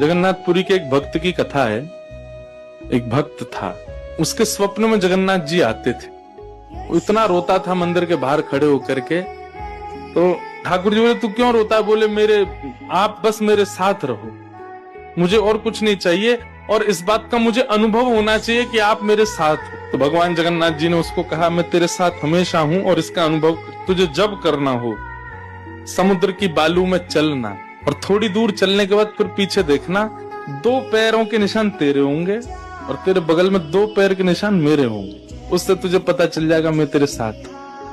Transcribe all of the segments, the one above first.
जगन्नाथपुरी के एक भक्त की कथा है। एक भक्त था, उसके स्वप्न में जगन्नाथ जी आते थे। वो इतना रोता था मंदिर के बाहर खड़े होकर के। तो ठाकुर जी बोले, तू क्यों रोता है? बोले, आप बस मेरे साथ रहो, मुझे और कुछ नहीं चाहिए, और इस बात का मुझे अनुभव होना चाहिए कि आप मेरे साथ हो। तो भगवान जगन्नाथ जी ने उसको कहा, मैं तेरे साथ हमेशा हूं, और इसका अनुभव तुझे जब करना हो समुद्र की बालू में चलना, और थोड़ी दूर चलने के बाद फिर पीछे देखना, 2 पैरों के निशान तेरे होंगे और तेरे बगल में 2 पैर के निशान मेरे होंगे। उससे तुझे पता चल जाएगा मैं तेरे साथ।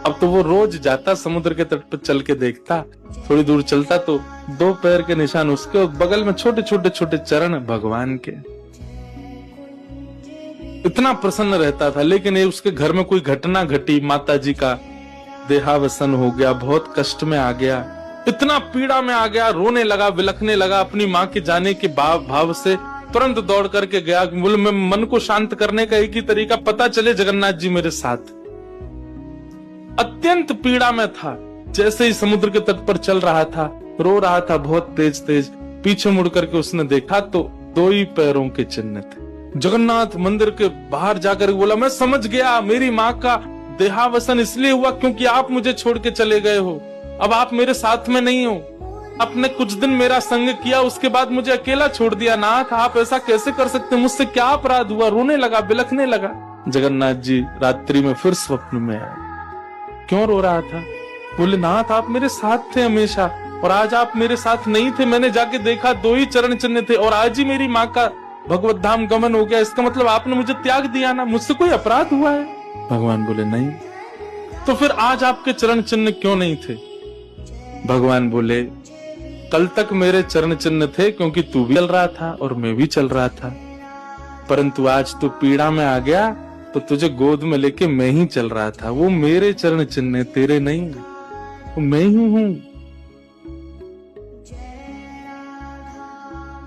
अब तो वो रोज जाता, समुद्र के तट पर चल के देखता, थोड़ी दूर चलता तो 2 पैर के निशान उसके और बगल में छोटे छोटे चरण भगवान के। इतना प्रसन्न रहता था। लेकिन ये उसके घर में कोई घटना घटी, माता जी का देहावसन हो गया, बहुत कष्ट में आ गया, इतना पीड़ा में आ गया, रोने लगा, बिलखने लगा। अपनी माँ के जाने के भाव से तुरंत दौड़ करके गया। बोले, मैं मन को शांत करने का एक ही तरीका, पता चले जगन्नाथ जी मेरे साथ। अत्यंत पीड़ा में था। जैसे ही समुद्र के तट पर चल रहा था, रो रहा था बहुत तेज तेज। पीछे मुड़ करके उसने देखा तो 2 ही पैरों के चिन्ह थे। जगन्नाथ मंदिर के बाहर जाकर बोला, मैं समझ गया, मेरी माँ का देहावसन इसलिए हुआ क्योंकि आप मुझे छोड़ के चले गए हो। अब आप मेरे साथ में नहीं हो। आपने कुछ दिन मेरा संग किया, उसके बाद मुझे अकेला छोड़ दिया। नाथ, आप ऐसा कैसे कर सकते? मुझसे क्या अपराध हुआ? रोने लगा, बिलखने लगा। जगन्नाथ जी रात्रि में फिर स्वप्न में आए। क्यों रो रहा था? बोले, नाथ, आप मेरे साथ थे हमेशा, और आज आप मेरे साथ नहीं थे। मैंने जाके देखा 2 ही चरण चिन्ह थे, और आज ही मेरी माँ का भगवत धाम गमन हो गया। इसका मतलब आपने मुझे त्याग दिया ना? मुझसे कोई अपराध हुआ है? भगवान बोले, नहीं। तो फिर आज आपके चरण चिन्ह क्यों नहीं थे? भगवान बोले, कल तक मेरे चरण चिन्ह थे क्योंकि तू भी चल रहा था और मैं भी चल रहा था, परंतु आज तू पीड़ा में आ गया तो तुझे गोद में लेके मैं ही चल रहा था। वो मेरे चरण चिन्ह, तेरे नहीं, वो मैं ही हूं।